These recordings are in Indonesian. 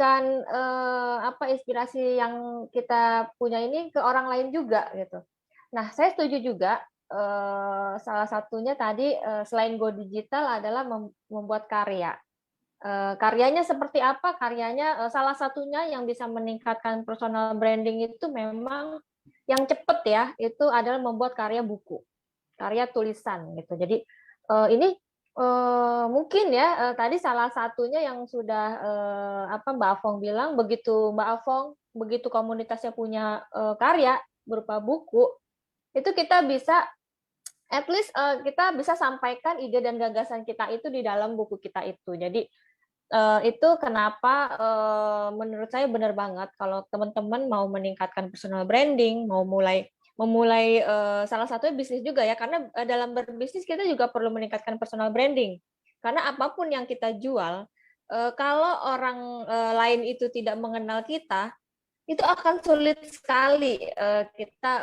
memberikan inspirasi yang kita punya ini ke orang lain juga gitu. Nah, saya setuju juga salah satunya tadi selain go digital adalah membuat karya. Karyanya seperti apa? Karyanya salah satunya yang bisa meningkatkan personal branding itu memang yang cepat ya, itu adalah membuat karya buku, karya tulisan gitu. Jadi ini mungkin ya tadi salah satunya yang sudah Mbak Afong bilang begitu Mbak Afong begitu komunitasnya punya karya berupa buku, itu kita bisa at least kita bisa sampaikan ide dan gagasan kita itu di dalam buku kita itu. Jadi itu kenapa menurut saya benar banget kalau teman-teman mau meningkatkan personal branding, mau memulai salah satunya bisnis juga ya, karena dalam berbisnis kita juga perlu meningkatkan personal branding. Karena apapun yang kita jual, kalau orang lain itu tidak mengenal kita, itu akan sulit sekali kita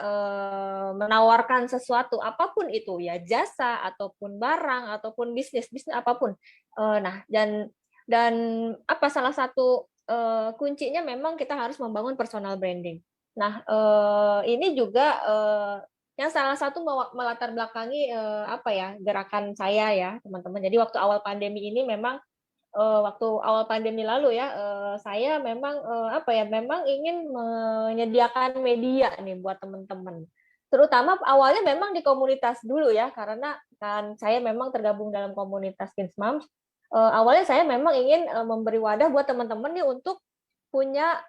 menawarkan sesuatu apapun itu ya, jasa ataupun barang ataupun bisnis apapun. Nah, dan salah satu kuncinya memang kita harus membangun personal branding. Nah, ini juga yang salah satu melatar belakangi gerakan saya ya teman-teman. Jadi waktu awal pandemi ini memang waktu awal pandemi lalu ya, saya memang memang ingin menyediakan media nih buat teman-teman. Terutama awalnya memang di komunitas dulu ya, karena kan saya memang tergabung dalam komunitas Kins Moms. Awalnya saya memang ingin memberi wadah buat teman-teman nih untuk punya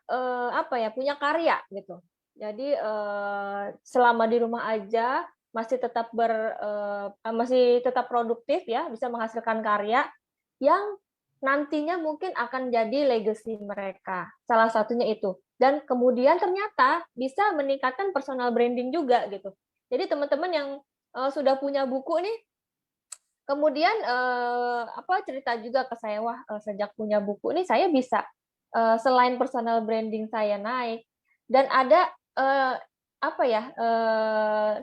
punya karya gitu. Jadi selama di rumah aja masih tetap produktif ya, bisa menghasilkan karya yang nantinya mungkin akan jadi legacy mereka. Salah satunya itu. Dan kemudian ternyata bisa meningkatkan personal branding juga gitu. Jadi teman-teman yang sudah punya buku nih, kemudian cerita juga ke saya, wah sejak punya buku nih saya bisa selain personal branding saya naik, dan ada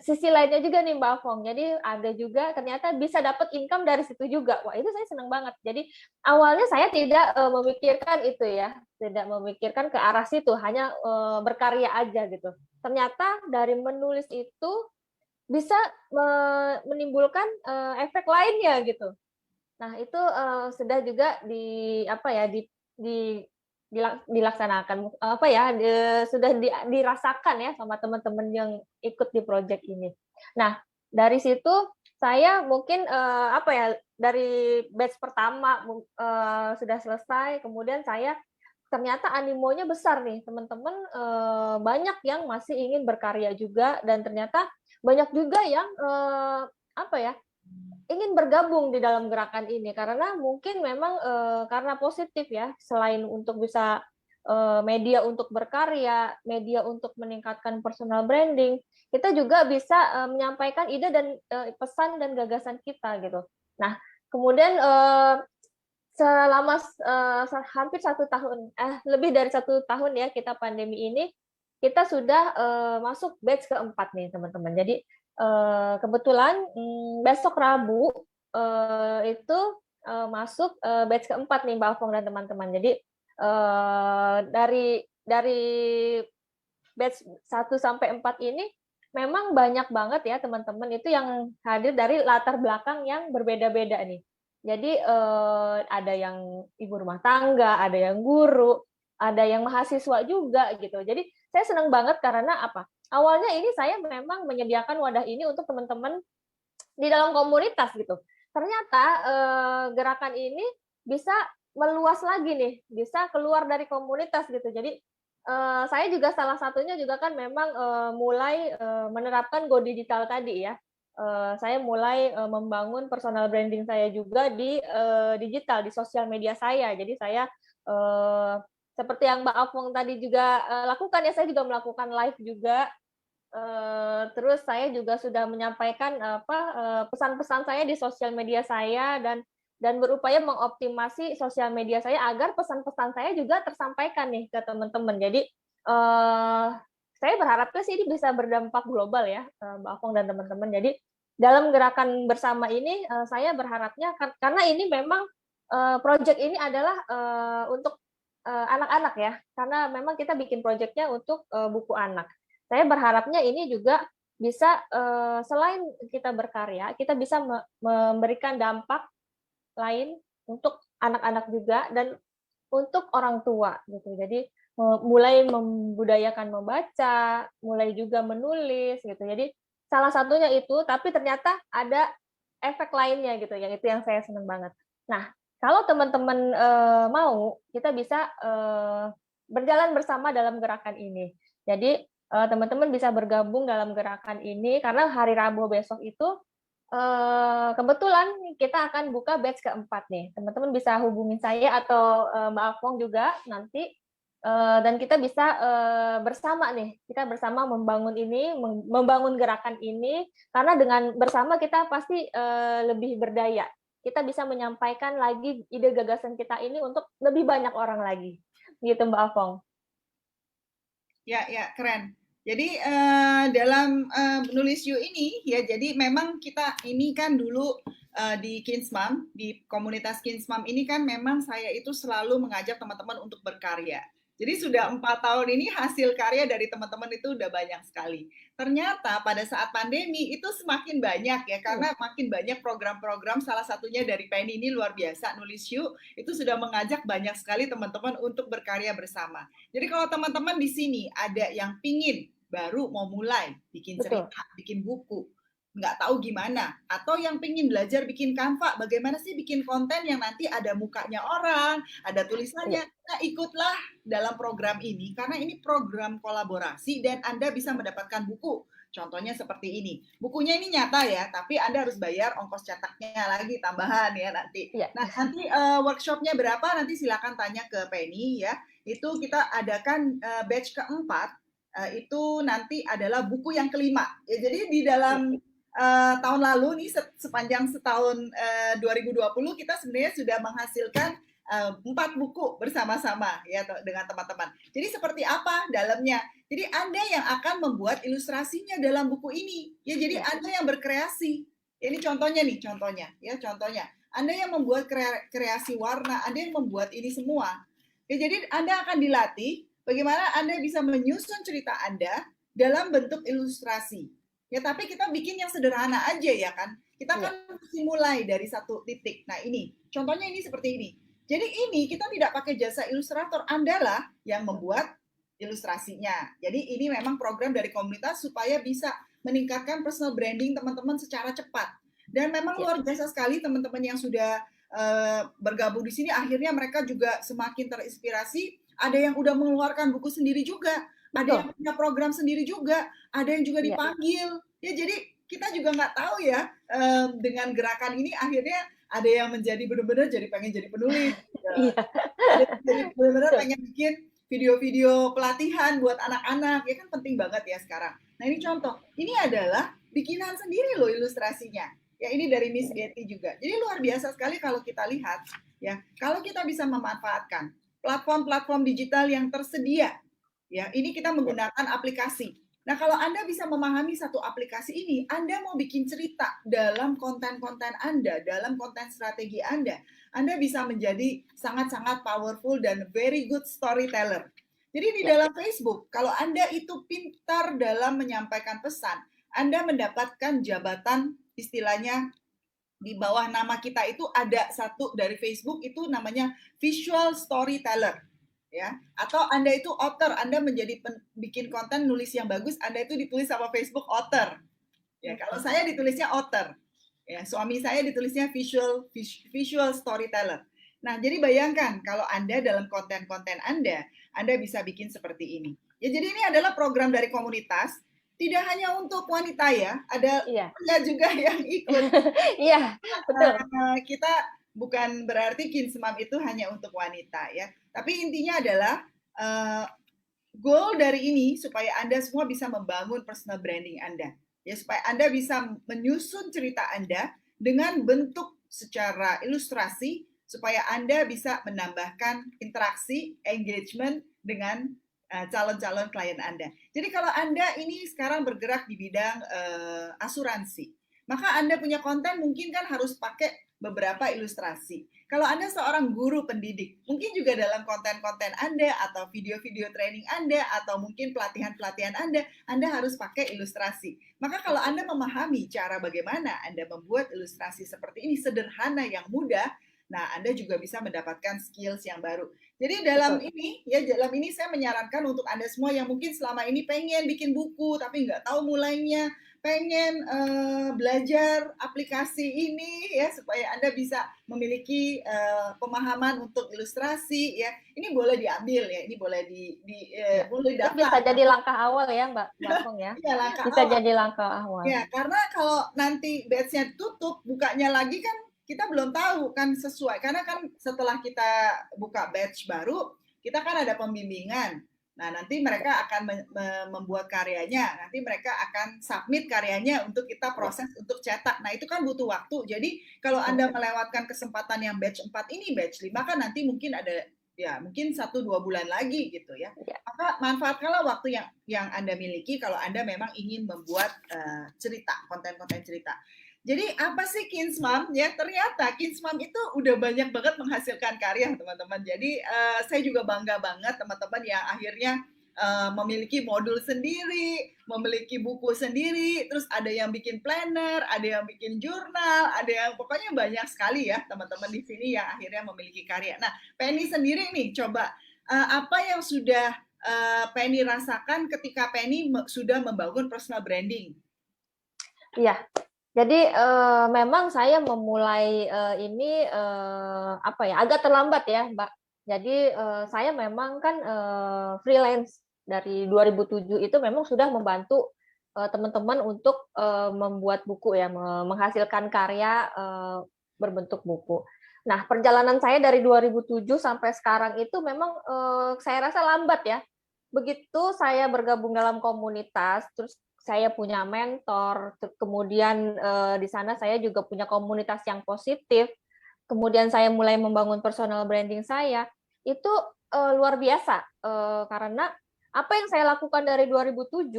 sisi lainnya juga nih Mbak Afong. Jadi ada juga ternyata bisa dapat income dari situ juga. Wah, itu saya senang banget. Jadi awalnya saya tidak memikirkan itu ya, tidak memikirkan ke arah situ, hanya berkarya aja gitu. Ternyata dari menulis itu bisa menimbulkan efek lainnya gitu. Nah, itu sudah juga di dilaksanakan sudah dirasakan ya sama teman-teman yang ikut di proyek ini. Nah, dari situ saya mungkin dari batch pertama sudah selesai, kemudian saya ternyata animonya besar nih teman-teman, banyak yang masih ingin berkarya juga, dan ternyata banyak juga yang ingin bergabung di dalam gerakan ini karena mungkin memang karena positif ya, selain untuk bisa media untuk berkarya, media untuk meningkatkan personal branding, kita juga bisa menyampaikan ide dan pesan dan gagasan kita gitu. Nah, kemudian selama hampir 1 tahun, lebih dari 1 tahun ya kita pandemi ini, kita sudah masuk batch keempat nih teman-teman. Jadi kebetulan besok Rabu itu masuk batch keempat nih Mbak Alfong dan teman-teman. Jadi dari batch 1 sampai 4 ini memang banyak banget ya teman-teman itu yang hadir dari latar belakang yang berbeda-beda nih. Jadi ada yang ibu rumah tangga, ada yang guru, ada yang mahasiswa juga gitu. Jadi saya senang banget karena apa? Awalnya ini saya memang menyediakan wadah ini untuk teman-teman di dalam komunitas gitu. Ternyata gerakan ini bisa meluas lagi nih, bisa keluar dari komunitas gitu. Jadi saya juga salah satunya juga kan memang mulai menerapkan go digital tadi ya. Saya mulai membangun personal branding saya juga di digital, di sosial media saya. Jadi saya seperti yang Mbak Afong tadi juga lakukan ya, saya juga melakukan live juga. Terus saya juga sudah menyampaikan pesan-pesan saya di sosial media saya, dan berupaya mengoptimasi sosial media saya agar pesan-pesan saya juga tersampaikan nih ke teman-teman. Jadi saya berharapnya sih ini bisa berdampak global ya, Mbak Afong dan teman-teman. Jadi dalam gerakan bersama ini saya berharapnya karena ini memang proyek ini adalah untuk anak-anak ya, karena memang kita bikin proyeknya untuk buku anak. Saya berharapnya ini juga bisa selain kita berkarya, kita bisa memberikan dampak lain untuk anak-anak juga dan untuk orang tua gitu. Jadi mulai membudayakan membaca, mulai juga menulis gitu. Jadi salah satunya itu, tapi ternyata ada efek lainnya gitu, yang itu yang saya senang banget. Nah, kalau teman-teman mau, kita bisa berjalan bersama dalam gerakan ini. Jadi teman-teman bisa bergabung dalam gerakan ini karena hari Rabu besok itu kebetulan kita akan buka batch keempat nih. Teman-teman bisa hubungin saya atau Mbak Afong juga nanti, dan kita bisa bersama nih, kita bersama membangun ini, membangun gerakan ini, karena dengan bersama kita pasti lebih berdaya. Kita bisa menyampaikan lagi ide gagasan kita ini untuk lebih banyak orang lagi. Gitu Mbak Afong. Ya, ya, keren. Jadi dalam menulis You ini ya, jadi memang kita ini kan dulu di Kinsmam, di komunitas Kinsmam ini kan memang saya itu selalu mengajak teman-teman untuk berkarya. Jadi sudah 4 tahun ini hasil karya dari teman-teman itu udah banyak sekali. Ternyata pada saat pandemi itu semakin banyak ya, karena makin banyak program-program, salah satunya dari Penny ini luar biasa, Nulis You, itu sudah mengajak banyak sekali teman-teman untuk berkarya bersama. Jadi kalau teman-teman di sini ada yang pingin baru mau mulai bikin Betul. cerita, bikin buku, nggak tahu gimana, atau yang pingin belajar bikin Canva, bagaimana sih bikin konten yang nanti ada mukanya orang, ada tulisannya, nah ikutlah dalam program ini, karena ini program kolaborasi dan Anda bisa mendapatkan buku. Contohnya seperti ini. Bukunya ini nyata ya, tapi Anda harus bayar ongkos cetaknya lagi tambahan ya nanti. Ya. Nah, nanti workshopnya berapa? Nanti silakan tanya ke Penny ya. Itu kita adakan batch keempat, itu nanti adalah buku yang kelima. Ya, jadi di dalam tahun lalu nih sepanjang setahun 2020 kita sebenarnya sudah menghasilkan 4 buku bersama-sama ya dengan teman-teman. Jadi seperti apa dalamnya? Jadi Anda yang akan membuat ilustrasinya dalam buku ini. Ya, jadi Anda yang berkreasi. Ini contohnya nih, contohnya. Anda yang membuat kreasi warna, Anda yang membuat ini semua. Ya, jadi Anda akan dilatih bagaimana Anda bisa menyusun cerita Anda dalam bentuk ilustrasi. Ya, tapi kita bikin yang sederhana aja ya kan. Kita kan mesti mulai dari satu titik. Nah, ini contohnya ini seperti ini. Jadi ini kita tidak pakai jasa ilustrator, Anda lah yang membuat ilustrasinya. Jadi ini memang program dari komunitas supaya bisa meningkatkan personal branding teman-teman secara cepat. Dan memang luar biasa sekali teman-teman yang sudah bergabung di sini, akhirnya mereka juga semakin terinspirasi. Ada yang udah mengeluarkan buku sendiri juga, ada yang punya program sendiri juga, ada yang juga dipanggil. Ya, jadi kita juga nggak tahu ya, dengan gerakan ini akhirnya ada yang menjadi benar-benar jadi pengen jadi penulis, ada yang jadi benar-benar pengen bikin video-video pelatihan buat anak-anak, ya kan penting banget ya sekarang. Nah ini contoh, ini adalah bikinan sendiri loh ilustrasinya. Ya ini dari Miss Getty juga. Jadi luar biasa sekali kalau kita lihat, ya kalau kita bisa memanfaatkan platform-platform digital yang tersedia, ya ini kita menggunakan aplikasi. Nah, kalau Anda bisa memahami satu aplikasi ini, Anda mau bikin cerita dalam konten-konten Anda, dalam konten strategi Anda bisa menjadi sangat-sangat powerful dan very good storyteller. Jadi di dalam Facebook, kalau Anda itu pintar dalam menyampaikan pesan, Anda mendapatkan jabatan istilahnya di bawah nama kita itu ada satu dari Facebook itu namanya visual storyteller. Ya, atau Anda itu author, Anda menjadi bikin konten nulis yang bagus, Anda itu ditulis sama Facebook author. Ya, kalau saya ditulisnya author. Ya, suami saya ditulisnya visual storyteller. Nah, jadi bayangkan kalau Anda dalam konten-konten Anda bisa bikin seperti ini. Ya, jadi ini adalah program dari komunitas, tidak hanya untuk wanita ya, ada pria juga yang ikut. Iya, betul. Kita bukan berarti Kinsmam itu hanya untuk wanita ya, tapi intinya adalah goal dari ini supaya Anda semua bisa membangun personal branding Anda, ya supaya Anda bisa menyusun cerita Anda dengan bentuk secara ilustrasi supaya Anda bisa menambahkan interaksi, engagement dengan calon-calon klien Anda. Jadi kalau Anda ini sekarang bergerak di bidang asuransi, maka Anda punya konten mungkin kan harus pakai beberapa ilustrasi. Kalau Anda seorang guru pendidik, mungkin juga dalam konten-konten Anda atau video-video training Anda atau mungkin pelatihan-pelatihan Anda harus pakai ilustrasi. Maka kalau Anda memahami cara bagaimana Anda membuat ilustrasi seperti ini sederhana yang mudah, nah Anda juga bisa mendapatkan skills yang baru. Jadi dalam ini saya menyarankan untuk Anda semua yang mungkin selama ini pengen bikin buku tapi nggak tahu mulainya, pengen belajar aplikasi ini ya supaya Anda bisa memiliki pemahaman untuk ilustrasi ya. Ini boleh diambil ya, ini boleh boleh daftar. Bisa jadi langkah awal ya Mbak Fong ya. Ya, langkah Bisa awal. jadi langkah awal. Ya, karena kalau nanti batch-nya tutup, bukanya lagi kan kita belum tahu kan sesuai. Karena kan setelah kita buka batch baru, kita kan ada pembimbingan. Nah, nanti mereka akan membuat karyanya, nanti mereka akan submit karyanya untuk kita proses untuk cetak. Nah, itu kan butuh waktu. Jadi, kalau Anda melewatkan kesempatan yang batch 4 ini, batch 5 kan nanti mungkin ada ya mungkin 1-2 bulan lagi gitu ya. Maka manfaatkanlah waktu yang Anda miliki kalau Anda memang ingin membuat cerita, konten-konten cerita. Jadi apa sih Kinsmam? Ya ternyata Kinsmam itu udah banyak banget menghasilkan karya teman-teman. Jadi saya juga bangga banget teman-teman yang akhirnya memiliki modul sendiri, memiliki buku sendiri, terus ada yang bikin planner, ada yang bikin jurnal, ada yang pokoknya banyak sekali ya teman-teman di sini yang akhirnya memiliki karya. Nah, Penny sendiri nih coba apa yang sudah Penny rasakan ketika Penny sudah membangun personal branding? Iya, jadi memang saya memulai ini apa ya agak terlambat ya, Mbak. Jadi saya memang kan freelance dari 2007 itu memang sudah membantu teman-teman untuk membuat buku ya, menghasilkan karya berbentuk buku. Nah, perjalanan saya dari 2007 sampai sekarang itu memang saya rasa lambat ya. Begitu saya bergabung dalam komunitas, terus saya punya mentor, kemudian di sana saya juga punya komunitas yang positif, kemudian saya mulai membangun personal branding saya, itu luar biasa, karena apa yang saya lakukan dari 2007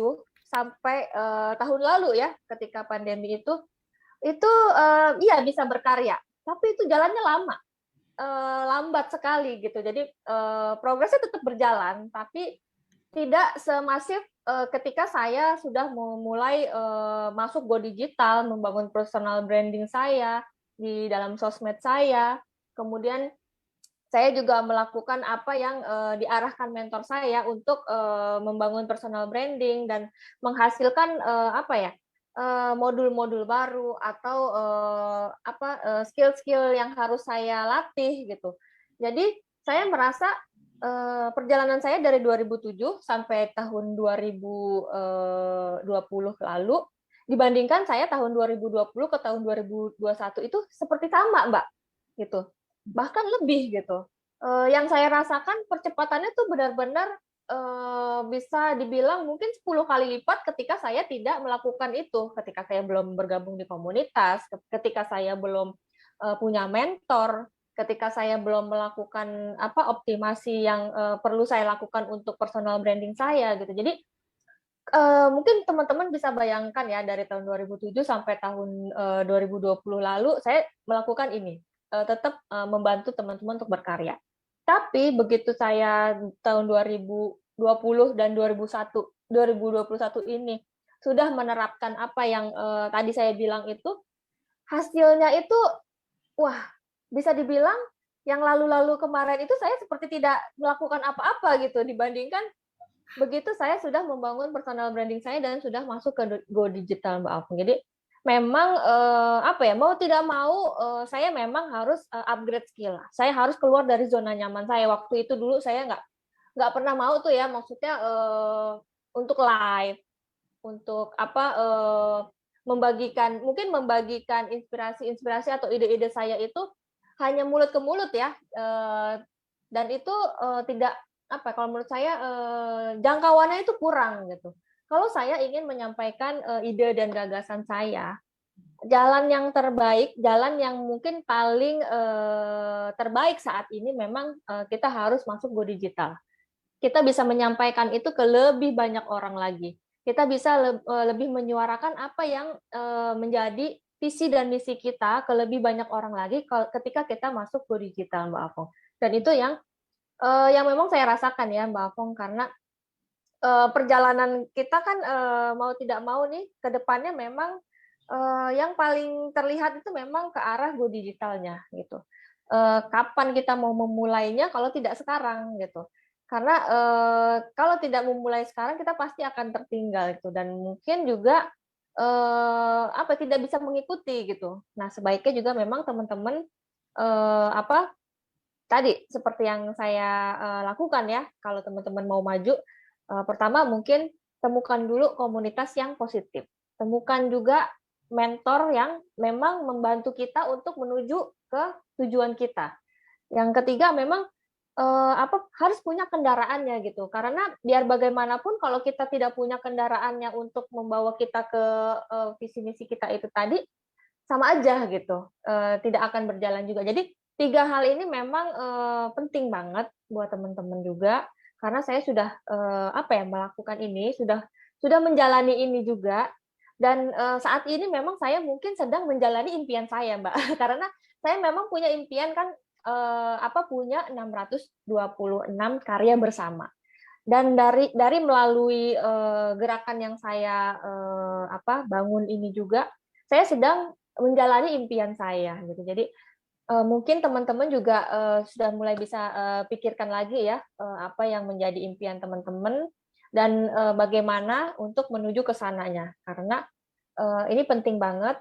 sampai tahun lalu ya, ketika pandemi itu iya bisa berkarya, tapi itu jalannya lama, lambat sekali gitu, jadi progresnya tetap berjalan, tapi tidak semasif ketika saya sudah memulai masuk go digital, membangun personal branding saya di dalam sosmed saya. Kemudian saya juga melakukan apa yang diarahkan mentor saya untuk membangun personal branding dan menghasilkan apa ya modul-modul baru atau skill-skill yang harus saya latih gitu. Jadi saya merasa perjalanan saya dari 2007 sampai tahun 2020 lalu dibandingkan saya tahun 2020 ke tahun 2021 itu seperti sama, Mbak, gitu. Bahkan lebih gitu. Yang saya rasakan percepatannya tuh benar-benar bisa dibilang mungkin 10 kali lipat ketika saya tidak melakukan itu, ketika saya belum bergabung di komunitas, ketika saya belum punya mentor, ketika saya belum melakukan optimasi yang perlu saya lakukan untuk personal branding saya gitu. Jadi mungkin teman-teman bisa bayangkan ya dari tahun 2007 sampai tahun 2020 lalu saya melakukan ini, tetap membantu teman-teman untuk berkarya. Tapi begitu saya tahun 2020 dan 2021 ini sudah menerapkan apa yang tadi saya bilang itu, hasilnya itu wah, bisa dibilang yang lalu-lalu kemarin itu saya seperti tidak melakukan apa-apa gitu dibandingkan begitu saya sudah membangun personal branding saya dan sudah masuk ke go digital, Mbak Afung. Jadi memang mau tidak mau saya memang harus upgrade skill. Saya harus keluar dari zona nyaman saya. Waktu itu dulu saya nggak pernah mau tuh ya, maksudnya untuk live, untuk membagikan inspirasi atau ide-ide saya itu hanya mulut ke mulut ya, dan itu tidak kalau menurut saya jangkauannya itu kurang gitu. Kalau saya ingin menyampaikan ide dan gagasan saya, jalan yang terbaik, jalan yang mungkin paling terbaik saat ini memang kita harus masuk go digital. Kita bisa menyampaikan itu ke lebih banyak orang lagi. Kita bisa lebih menyuarakan apa yang menjadi visi dan misi kita ke lebih banyak orang lagi ketika kita masuk go digital, Mbak Afong. Dan itu yang memang saya rasakan ya, Mbak Afong, karena perjalanan kita kan, mau tidak mau nih ke depannya memang, yang paling terlihat itu memang ke arah go digitalnya gitu. Kapan kita mau memulainya kalau tidak sekarang gitu. Karena, kalau tidak memulai sekarang kita pasti akan tertinggal gitu dan mungkin juga, tidak bisa mengikuti gitu. Nah, sebaiknya juga memang teman-teman, apa, tadi seperti yang saya, lakukan ya, kalau teman-teman mau maju, pertama mungkin temukan dulu komunitas yang positif. Temukan juga mentor yang memang membantu kita untuk menuju ke tujuan kita. Yang ketiga memang, harus punya kendaraannya gitu, karena biar bagaimanapun kalau kita tidak punya kendaraannya untuk membawa kita ke, visi misi kita itu tadi, sama aja gitu, tidak akan berjalan juga. Jadi 3 hal ini memang, penting banget buat teman-teman juga, karena saya sudah, melakukan ini, sudah menjalani ini juga, dan, saat ini memang saya mungkin sedang menjalani impian saya, Mbak. Karena saya memang punya impian kan, punya 626 karya bersama. Dan dari melalui, gerakan yang saya, bangun ini juga, saya sedang menjalani impian saya gitu. Jadi, mungkin teman-teman juga, sudah mulai bisa, pikirkan lagi ya, apa yang menjadi impian teman-teman dan, bagaimana untuk menuju ke sananya. Karena, ini penting banget,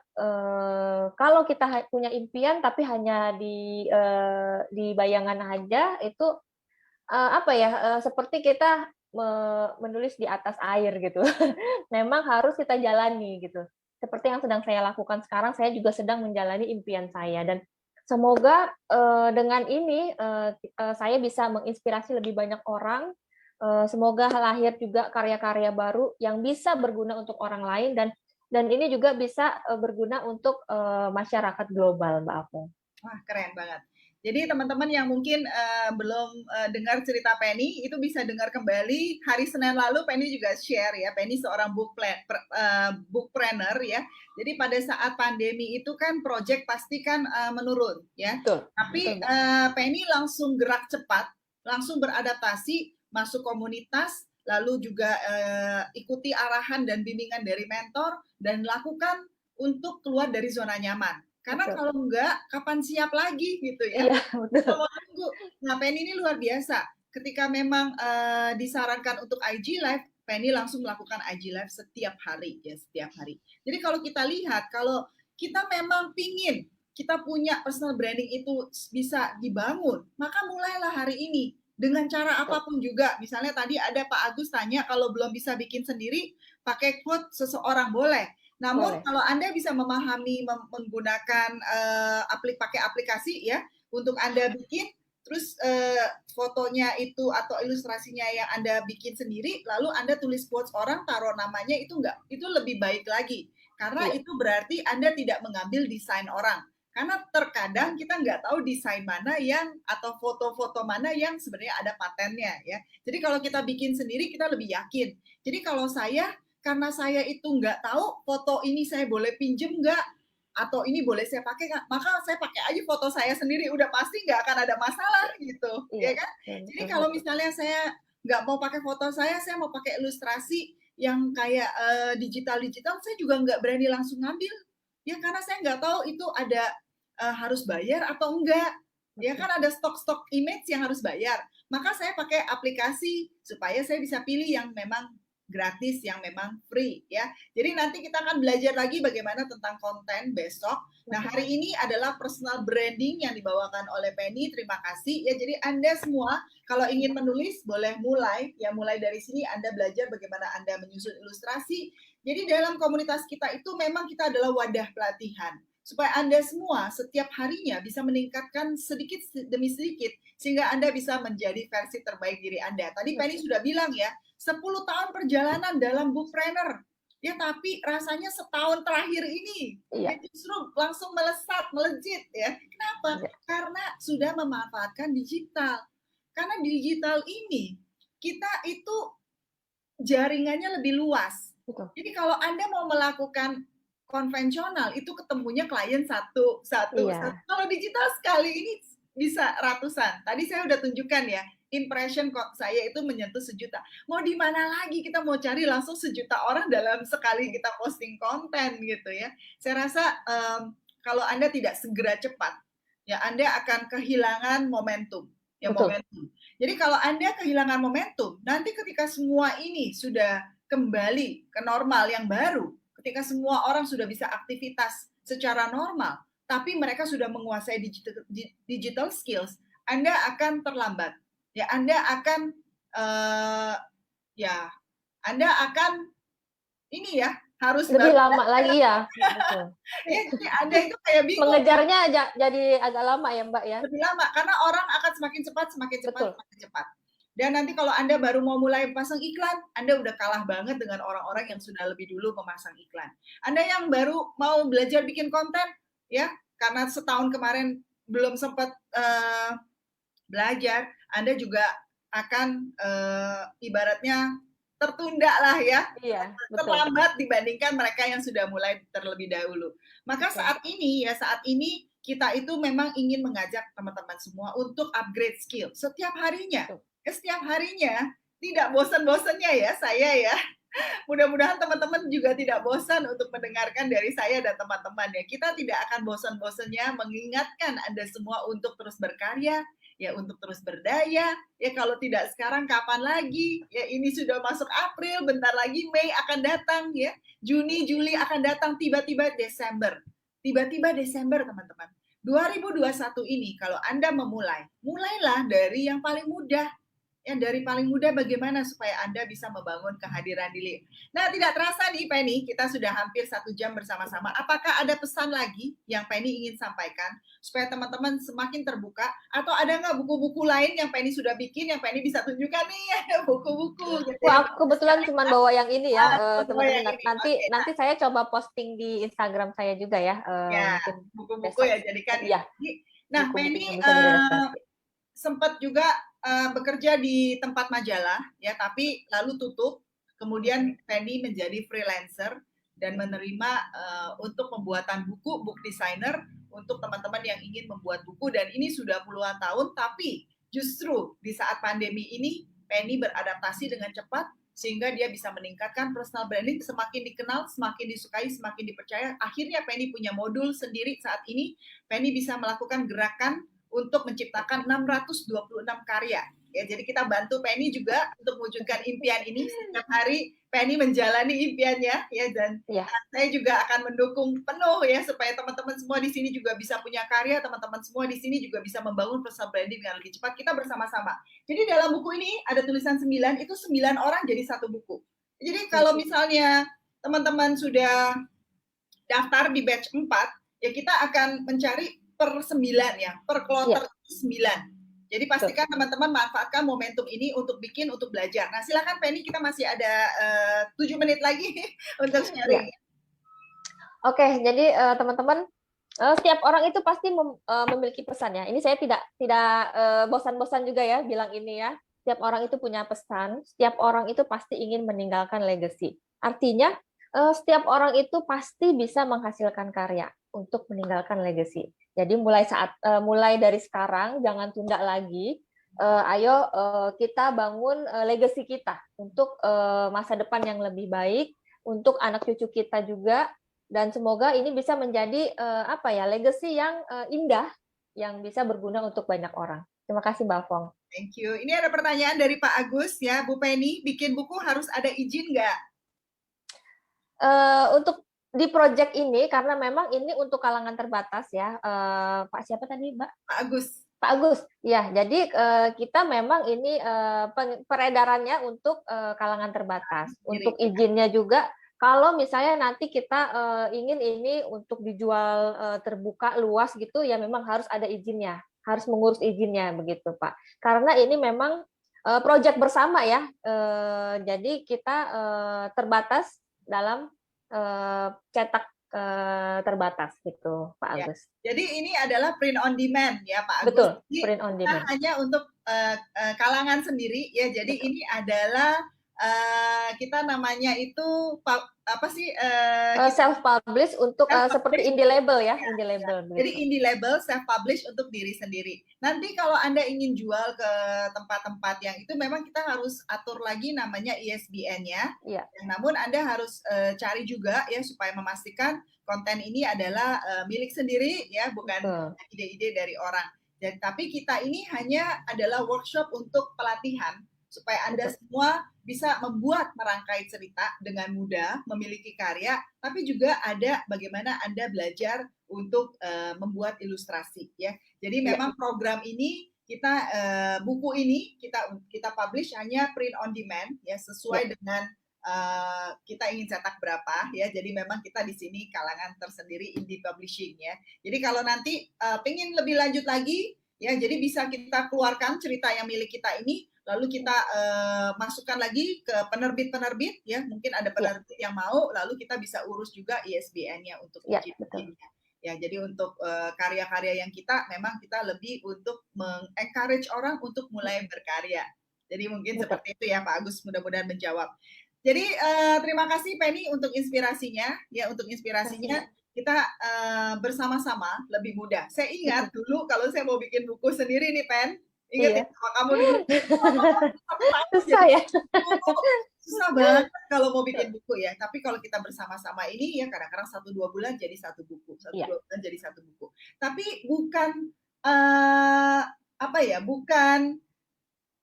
kalau kita punya impian tapi hanya di bayangan aja itu, seperti kita menulis di atas air gitu. Memang harus kita jalani gitu. Seperti yang sedang saya lakukan sekarang, saya juga sedang menjalani impian saya dan semoga, dengan ini, saya bisa menginspirasi lebih banyak orang, semoga lahir juga karya-karya baru yang bisa berguna untuk orang lain dan ini juga bisa, berguna untuk, masyarakat global, Mbak Apung. Wah, keren banget. Jadi teman-teman yang mungkin belum dengar cerita Penny, itu bisa dengar kembali hari Senin lalu. Penny juga share ya, Penny seorang bookpreneur ya. Jadi pada saat pandemi itu kan project pasti kan menurun ya. Betul, Tapi betul, Penny langsung gerak cepat, langsung beradaptasi, masuk komunitas, lalu juga ikuti arahan dan bimbingan dari mentor dan lakukan untuk keluar dari zona nyaman. Karena betul. kalau enggak, kapan siap lagi gitu ya. Iya, Kita betul. mau nunggu. Nah, Penny ini luar biasa. Ketika memang disarankan untuk IG Live, Penny langsung melakukan IG Live setiap hari ya, setiap hari. Jadi kalau kita lihat, kalau kita memang pingin kita punya personal branding itu bisa dibangun, maka mulailah hari ini dengan cara apapun juga. Misalnya tadi ada Pak Agus tanya kalau belum bisa bikin sendiri, pakai quote seseorang boleh. Namun Boleh. kalau Anda bisa memahami menggunakan pakai aplikasi ya untuk Anda bikin, terus fotonya itu atau ilustrasinya yang Anda bikin sendiri, lalu Anda tulis quotes orang, taruh namanya itu enggak, itu lebih baik lagi. Karena Iya. itu berarti Anda tidak mengambil desain orang. Karena terkadang kita nggak tahu desain mana yang atau foto-foto mana yang sebenarnya ada patennya ya. Jadi kalau kita bikin sendiri kita lebih yakin. Jadi kalau saya karena saya itu nggak tahu foto ini saya boleh pinjem nggak atau ini boleh saya pakai nggak, maka saya pakai aja foto saya sendiri, udah pasti nggak akan ada masalah gitu, Iya, ya kan? Jadi betul, kalau betul. misalnya saya nggak mau pakai foto saya mau pakai ilustrasi yang kayak digital-digital, saya juga nggak berani langsung ngambil, ya karena saya nggak tahu itu ada harus bayar atau enggak. Ya Betul. kan ada stok-stok image yang harus bayar. Maka saya pakai aplikasi supaya saya bisa pilih yang memang gratis, yang memang free ya. Jadi nanti kita akan belajar lagi bagaimana tentang konten besok. Nah, hari ini adalah personal branding yang dibawakan oleh Penny. Terima kasih ya. Jadi Anda semua kalau ingin menulis boleh mulai ya, mulai dari sini Anda belajar bagaimana Anda menyusun ilustrasi. Jadi dalam komunitas kita itu memang kita adalah wadah pelatihan supaya Anda semua setiap harinya bisa meningkatkan sedikit demi sedikit sehingga Anda bisa menjadi versi terbaik diri Anda. Tadi Penny sudah bilang ya, 10 tahun perjalanan dalam bookpreneur. Ya, tapi rasanya setahun terakhir ini ya Iya, justru langsung melesat, melejit ya. Kenapa? iya, Karena sudah memanfaatkan digital. Karena digital ini kita itu jaringannya lebih luas. betul. Jadi kalau Anda mau melakukan konvensional itu ketemunya klien satu, satu, satu. Iya. Kalau digital sekali ini bisa ratusan. Tadi saya udah tunjukkan ya, impression kok saya itu menyentuh 1 juta. Mau di mana lagi kita mau cari langsung 1 juta orang dalam sekali kita posting konten gitu ya. Saya rasa kalau Anda tidak segera cepat, ya Anda akan kehilangan momentum. Ya, Betul. momentum. Jadi kalau Anda kehilangan momentum, nanti ketika semua ini sudah kembali ke normal yang baru, ketika semua orang sudah bisa aktivitas secara normal, tapi mereka sudah menguasai digital skills, Anda akan terlambat. Ya, Anda akan ya, Anda akan ini ya, harus Lebih baru lama lagi ya, betul. ya, jadi Anda itu kayak bingung. Mengejarnya jadi agak lama ya Mbak ya. Lebih lama, karena orang akan semakin cepat, semakin cepat, Betul. semakin cepat. Dan nanti kalau Anda baru mau mulai pasang iklan, Anda udah kalah banget dengan orang-orang yang sudah lebih dulu memasang iklan. Anda yang baru mau belajar bikin konten, ya, karena setahun kemarin belum sempat belajar, Anda juga akan ibaratnya tertunda lah ya, Iya, betul. terlambat dibandingkan mereka yang sudah mulai terlebih dahulu. Maka Betul. saat ini kita itu memang ingin mengajak teman-teman semua untuk upgrade skill setiap harinya. Betul. Setiap harinya, tidak bosan-bosannya ya saya ya. Mudah-mudahan teman-teman juga tidak bosan untuk mendengarkan dari saya dan teman-teman ya. Kita tidak akan bosan-bosannya mengingatkan Anda semua untuk terus berkarya, ya untuk terus berdaya. Ya kalau tidak sekarang kapan lagi? Ya ini sudah masuk April, bentar lagi Mei akan datang ya. Juni, Juli akan datang, tiba-tiba Desember. Tiba-tiba Desember teman-teman. 2021 ini kalau Anda mulailah dari yang paling mudah. Yang dari paling mudah bagaimana supaya Anda bisa membangun kehadiran diri. Nah, tidak terasa nih Penny, kita sudah hampir 1 jam bersama-sama. Apakah ada pesan lagi yang Penny ingin sampaikan supaya teman-teman semakin terbuka? Atau ada nggak buku-buku lain yang Penny sudah bikin yang Penny bisa tunjukkan nih buku-buku? Gitu ya. Wah, aku kebetulan cuma bawa yang ini ya, Yang teman-teman. ini. Nanti Oke, nanti saya coba posting di Instagram saya juga ya, ya mungkin buku-buku besok. ya jadikan Iya, ini. Nah, Penny buku-buku yang bisa direferensi. sempat juga bekerja di tempat majalah ya, tapi lalu tutup. Kemudian Penny menjadi freelancer dan menerima untuk pembuatan buku, book designer untuk teman-teman yang ingin membuat buku, dan ini sudah puluhan tahun. Tapi justru di saat pandemi ini Penny beradaptasi dengan cepat sehingga dia bisa meningkatkan personal branding, semakin dikenal, semakin disukai, semakin dipercaya. Akhirnya Penny punya modul sendiri saat ini. Penny bisa melakukan gerakan untuk menciptakan 626 karya. Ya, jadi kita bantu Penny juga untuk mewujudkan impian ini. Setiap hari Penny menjalani impiannya ya, dan Iya. saya juga akan mendukung penuh ya supaya teman-teman semua di sini juga bisa punya karya, teman-teman semua di sini juga bisa membangun personal branding dengan lebih cepat. Kita bersama-sama. Jadi dalam buku ini ada tulisan 9, itu 9 orang jadi satu buku. Jadi kalau misalnya teman-teman sudah daftar di batch 4, ya kita akan mencari per 9 ya, per kloter 9. Jadi pastikan teman-teman manfaatkan momentum ini untuk bikin, untuk belajar. Nah, silakan Penny, kita masih ada 7 menit lagi untuk sharing. Oke, jadi teman-teman, setiap orang itu pasti memiliki pesan ya. Ini saya tidak bosan-bosan juga ya bilang ini ya. Setiap orang itu punya pesan, setiap orang itu pasti ingin meninggalkan legacy. Artinya, setiap orang itu pasti bisa menghasilkan karya untuk meninggalkan legacy. Jadi mulai dari sekarang, jangan tunda lagi. Ayo kita bangun legacy kita untuk masa depan yang lebih baik, untuk anak cucu kita juga, dan semoga ini bisa menjadi legacy yang indah, yang bisa berguna untuk banyak orang. Terima kasih Mbak Fong. Thank you. Ini ada pertanyaan dari Pak Agus ya, Bu Penny, bikin buku harus ada izin nggak? Untuk di project ini, karena memang ini untuk kalangan terbatas ya, Pak siapa tadi Mbak? Pak Agus. Pak Agus, ya. Jadi kita memang ini peredarannya untuk kalangan terbatas. Untuk izinnya juga, kalau misalnya nanti kita ingin ini untuk dijual terbuka luas gitu, ya memang harus ada izinnya, harus mengurus izinnya begitu Pak. Karena ini memang project bersama ya, jadi kita terbatas dalam cetak terbatas gitu Pak Agus. Ya. Jadi ini adalah print on demand ya Pak Agus. Betul, jadi print on demand. hanya untuk kalangan sendiri ya. Jadi betul. Ini adalah kita namanya itu apa sih? Self publish untuk seperti indie label ya, ya, indie label. ya. Jadi indie label self publish untuk diri sendiri. Nanti kalau Anda ingin jual ke tempat-tempat yang itu memang kita harus atur lagi namanya ISBN-nya. Ya. Namun Anda harus cari juga ya supaya memastikan konten ini adalah milik sendiri ya, bukan ide-ide dari orang. Dan tapi kita ini hanya adalah workshop untuk pelatihan supaya Anda semua bisa membuat merangkai cerita dengan mudah, memiliki karya, tapi juga ada bagaimana Anda belajar untuk membuat ilustrasi ya. Jadi memang program ini kita buku ini kita publish hanya print on demand ya, sesuai dengan kita ingin cetak berapa ya. Jadi memang kita di sini kalangan tersendiri indie publishing ya. Jadi kalau nanti pengen lebih lanjut lagi ya, jadi bisa kita keluarkan cerita yang milik kita ini, lalu kita masukkan lagi ke penerbit-penerbit ya, mungkin ada penerbit yang mau, lalu kita bisa urus juga ISBN-nya untuk izin-izinnya. Ya, jadi untuk karya-karya yang kita memang kita lebih untuk mengencourage orang untuk mulai berkarya. Jadi mungkin seperti itu ya Pak Agus, mudah-mudahan menjawab. Jadi terima kasih Penny untuk inspirasinya ya, untuk inspirasinya. Kita bersama-sama lebih mudah. Saya ingat dulu kalau saya mau bikin buku sendiri nih Pen, ingat ya sama kamu dulu. Susah ya. Susah banget kalau mau bikin buku ya. Tapi kalau kita bersama-sama ini ya kadang-kadang 1-2 bulan jadi satu buku, 1-2 bulan jadi satu buku. Tapi bukan apa ya? Bukan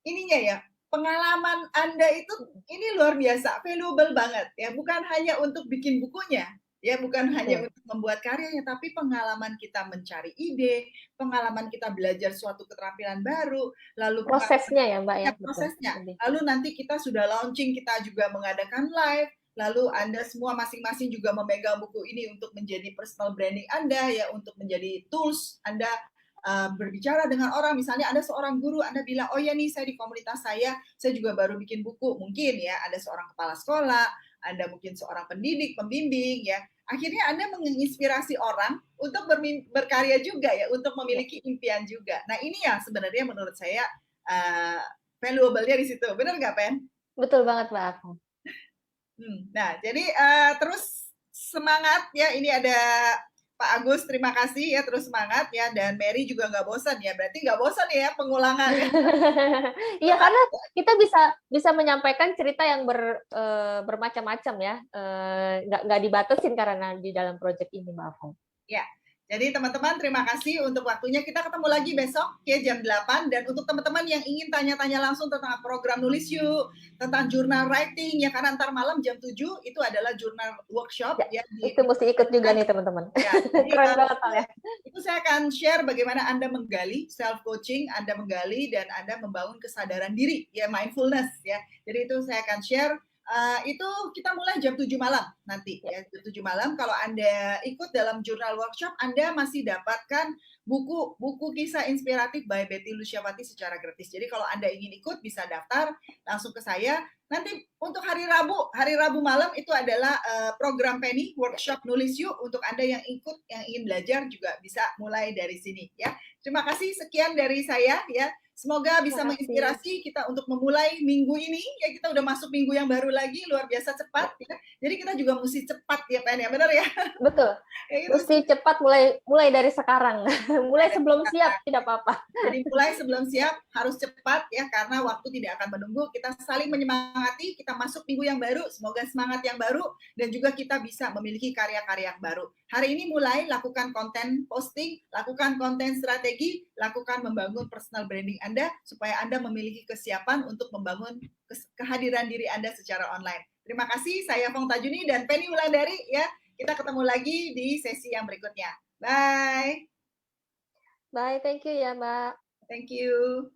ininya ya. Pengalaman Anda itu ini luar biasa, valuable banget ya. Bukan hanya untuk bikin bukunya, ya bukan hanya untuk membuat karyanya, tapi pengalaman kita mencari ide, pengalaman kita belajar suatu keterampilan baru, lalu prosesnya ya Mbak ya. Prosesnya. Lalu nanti kita sudah launching, kita juga mengadakan live, lalu Anda semua masing-masing juga memegang buku ini untuk menjadi personal branding Anda ya, untuk menjadi tools Anda berbicara dengan orang. Misalnya Anda seorang guru, Anda bilang, oh ya nih saya di komunitas saya juga baru bikin buku. Mungkin ya ada seorang kepala sekolah, Anda mungkin seorang pendidik, pembimbing ya. Akhirnya Anda menginspirasi orang untuk berkarya juga ya, untuk memiliki impian juga. Nah ini yang sebenarnya menurut saya valuable-nya di situ. Benar nggak, Pen? Betul banget, Mbak aku. Nah, jadi terus semangat ya. Ini ada Pak Agus, terima kasih ya, terus semangat ya, dan Mary juga nggak bosan ya, berarti nggak bosan ya pengulangan ya. Iya, karena kita bisa menyampaikan cerita yang bermacam-macam ya, nggak dibatasin karena di dalam proyek ini Mbak Afong. Ya, jadi teman-teman terima kasih untuk waktunya. Kita ketemu lagi besok ya jam 8. Dan untuk teman-teman yang ingin tanya-tanya langsung tentang program Nulis Yuk, tentang jurnal writing, ya karena ntar malam jam 7 itu adalah jurnal workshop. Ya, itu mesti ikut juga nih teman-teman. Ya, keren banget ya. Itu saya akan share bagaimana Anda menggali self-coaching, Anda menggali dan Anda membangun kesadaran diri, ya mindfulness ya. Jadi itu saya akan share. Itu kita mulai jam 7 malam nanti ya, jam 7 malam. Kalau Anda ikut dalam jurnal workshop, Anda masih dapatkan buku kisah inspiratif by Betty Luciawati secara gratis. Jadi kalau Anda ingin ikut bisa daftar langsung ke saya. Nanti untuk hari Rabu malam itu adalah program Penny workshop Nulis Yuk. Untuk Anda yang ikut, yang ingin belajar juga bisa mulai dari sini ya. Terima kasih, sekian dari saya ya. Semoga bisa menginspirasi kita untuk memulai minggu ini ya. Kita udah masuk minggu yang baru lagi, luar biasa cepat ya. Jadi kita juga mesti cepat ya Pen ya, benar ya? Betul. Ya, gitu. Mesti cepat mulai dari sekarang. Mulai sebelum siap tidak apa-apa. Jadi mulai sebelum siap harus cepat ya, karena waktu tidak akan menunggu. Kita saling menyemangati, kita masuk minggu yang baru, semoga semangat yang baru dan juga kita bisa memiliki karya-karya yang baru. Hari ini mulai lakukan konten posting, lakukan konten strategi, lakukan membangun personal branding Anda supaya Anda memiliki kesiapan untuk membangun kehadiran diri Anda secara online. Terima kasih, saya Fong Tajuni dan Penny Wulandari ya. Kita ketemu lagi di sesi yang berikutnya. Bye. Bye, thank you ya Mbak. Thank you.